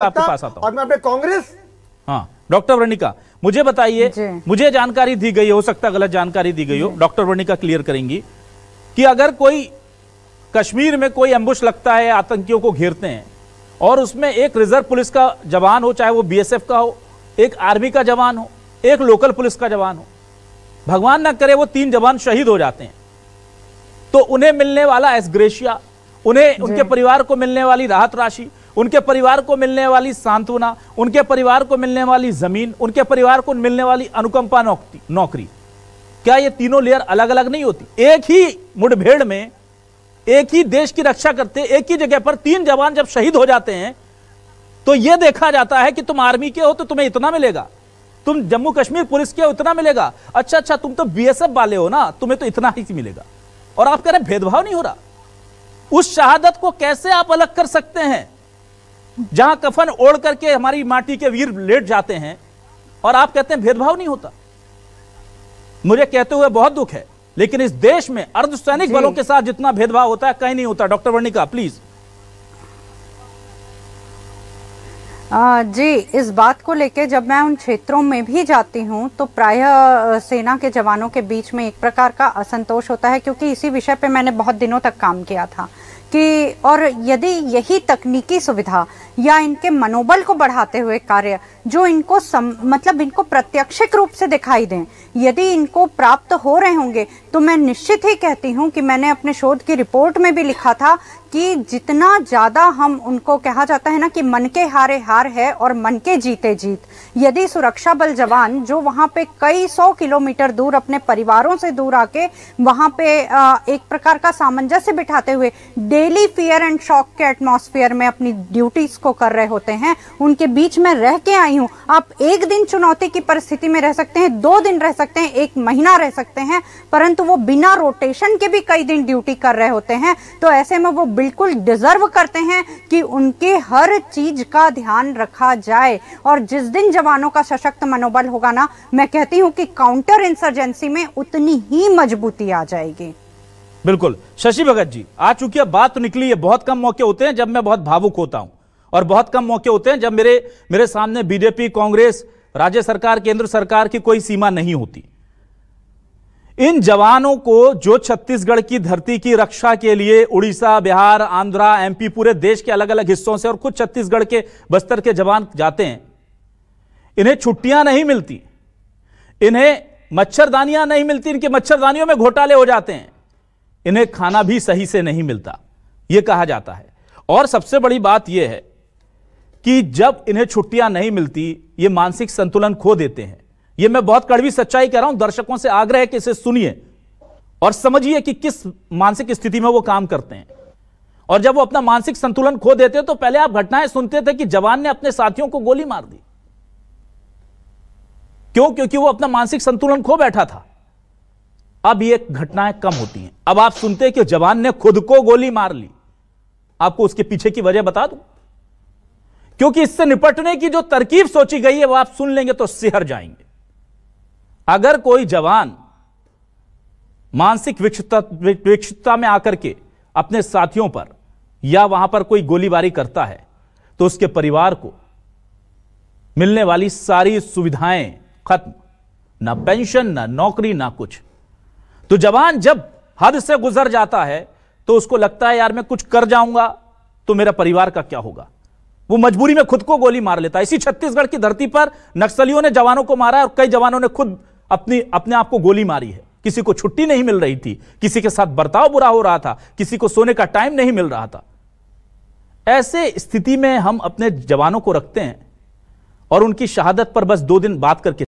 आपके पास आता हूं और मैं अपने कांग्रेस। हाँ डॉक्टर वर्णिका, मुझे बताइए, मुझे जानकारी दी गई, हो सकता गलत जानकारी दी गई हो, डॉक्टर वर्णिका क्लियर करेंगी कि अगर कोई कश्मीर में कोई एम्बुश लगता है, आतंकियों को घेरते हैं और उसमें एक रिजर्व पुलिस का जवान हो, चाहे वो बीएसएफ का हो, एक आर्मी का जवान हो, एक लोकल पुलिस का जवान हो, भगवान ना करे वो 3 जवान शहीद हो जाते हैं, तो उन्हें मिलने वाला एसग्रेशिया, उन्हें उनके परिवार को मिलने वाली राहत राशि, उनके परिवार को मिलने वाली सांत्वना, उनके परिवार को मिलने वाली जमीन, उनके परिवार को मिलने वाली अनुकंपा नौकरी, क्या ये तीनों लेयर अलग अलग नहीं होती? एक ही मुठभेड़ में, एक ही देश की रक्षा करते, एक ही जगह पर 3 जवान जब शहीद हो जाते हैं, तो यह देखा जाता है कि तुम आर्मी के हो तो तुम्हें इतना मिलेगा, तुम जम्मू कश्मीर पुलिस के हो इतना मिलेगा, अच्छा तुम तो बीएसएफ वाले हो ना, तुम्हें तो इतना ही मिलेगा। और आप कह रहे भेदभाव नहीं हो रहा। उस शहादत को कैसे आप अलग कर सकते हैं जहां कफन ओढ़ करके हमारी माटी के वीर लेट जाते हैं और आप कहते हैं भेदभाव नहीं होता? मुझे कहते हुए बहुत दुख है, लेकिन इस देश में अर्धसैनिक बलों के साथ जितना भेदभाव होता है कहीं नहीं होता। Doctor Varnika please. जी, इस बात को लेके जब मैं उन क्षेत्रों में भी जाती हूं तो प्रायः सेना के जवानों के बीच में एक प्रकार का असंतोष होता है, क्योंकि इसी विषय पे मैंने बहुत दिनों तक काम किया था कि और यदि यही तकनीकी सुविधा या इनके मनोबल को बढ़ाते हुए कार्य जो इनको मतलब इनको प्रत्यक्षिक रूप से दिखाई दें, यदि इनको प्राप्त हो रहे होंगे, तो मैं निश्चित ही कहती हूं कि मैंने अपने शोध की रिपोर्ट में भी लिखा था कि जितना ज्यादा हम उनको, कहा जाता है ना कि मन के हारे हार है और मन के जीते जीत, यदि सुरक्षा बल जवान जो वहां पे कई 100 किलोमीटर दूर अपने परिवारों से दूर आके वहां पे एक प्रकार का सामंजस्य बिठाते हुए डेली फियर एंड शॉक के एटमॉस्फेयर में अपनी ड्यूटीज को कर रहे होते हैं, उनके बीच में रह के आई हूं। आप एक दिन चुनौती की परिस्थिति में रह सकते हैं, 2 दिन रह सकते हैं, 1 महीना रह सकते हैं, परंतु वो बिना रोटेशन के भी कई दिन ड्यूटी कर रहे होते हैं। तो ऐसे में वो बिल्कुल डिजर्व करते हैं कि उनके हर चीज का ध्यान रखा जाए। और जिस दिन जवानों का सशक्त मनोबल होगा ना, मैं कहती हूं कि काउंटर इंसर्जेंसी में उतनी ही मजबूती आ जाएगी। बिल्कुल शशि भगत जी, आ चूंकि अब बात तो निकली है, बहुत कम मौके होते हैं जब मैं बहुत भावुक होता हूं और बहुत कम मौके होते हैं जब मेरे सामने बीजेपी, कांग्रेस, राज्य सरकार, केंद्र सरकार की कोई सीमा नहीं होती। इन जवानों को जो छत्तीसगढ़ की धरती की रक्षा के लिए उड़ीसा, बिहार, आंध्रा, एमपी, पूरे देश के अलग अलग हिस्सों से और खुद छत्तीसगढ़ के बस्तर के जवान जाते हैं, इन्हें छुट्टियां नहीं मिलती, इन्हें मच्छरदानियां नहीं मिलती, इनके मच्छरदानियों में घोटाले हो जाते हैं, इन्हें खाना भी सही से नहीं मिलता, यह कहा जाता है। और सबसे बड़ी बात यह है कि जब इन्हें छुट्टियां नहीं मिलती, ये मानसिक संतुलन खो देते हैं। ये मैं बहुत कड़वी सच्चाई कह रहा हूं, दर्शकों से आग्रह है कि इसे सुनिए और समझिए कि किस मानसिक स्थिति में वो काम करते हैं। और जब वो अपना मानसिक संतुलन खो देते तो पहले आप घटनाएं सुनते थे कि जवान ने अपने साथियों को गोली मार दी। क्यों? क्योंकि वो अपना मानसिक संतुलन खो बैठा था। अब ये घटनाएं कम होती हैं। अब आप सुनते हैं कि जवान ने खुद को गोली मार ली। आपको उसके पीछे की वजह बता दूं, क्योंकि इससे निपटने की जो तरकीब सोची गई है वो आप सुन लेंगे तो सिहर जाएंगे। अगर कोई जवान मानसिक विक्षिप्तता में आकर के अपने साथियों पर या वहां पर कोई गोलीबारी करता है, तो उसके परिवार को मिलने वाली सारी सुविधाएं खत्म, ना पेंशन, ना नौकरी, ना कुछ। तो जवान जब हद से गुजर जाता है तो उसको लगता है यार मैं कुछ कर जाऊंगा तो मेरा परिवार का क्या होगा। वो मजबूरी में खुद को गोली मार लेता है। इसी छत्तीसगढ़ की धरती पर नक्सलियों ने जवानों को मारा है और कई जवानों ने खुद अपने आप को गोली मारी है। किसी को छुट्टी नहीं मिल रही थी, किसी के साथ बर्ताव बुरा हो रहा था, किसी को सोने का टाइम नहीं मिल रहा था। ऐसे स्थिति में हम अपने जवानों को रखते हैं और उनकी शहादत पर बस 2 दिन बात करके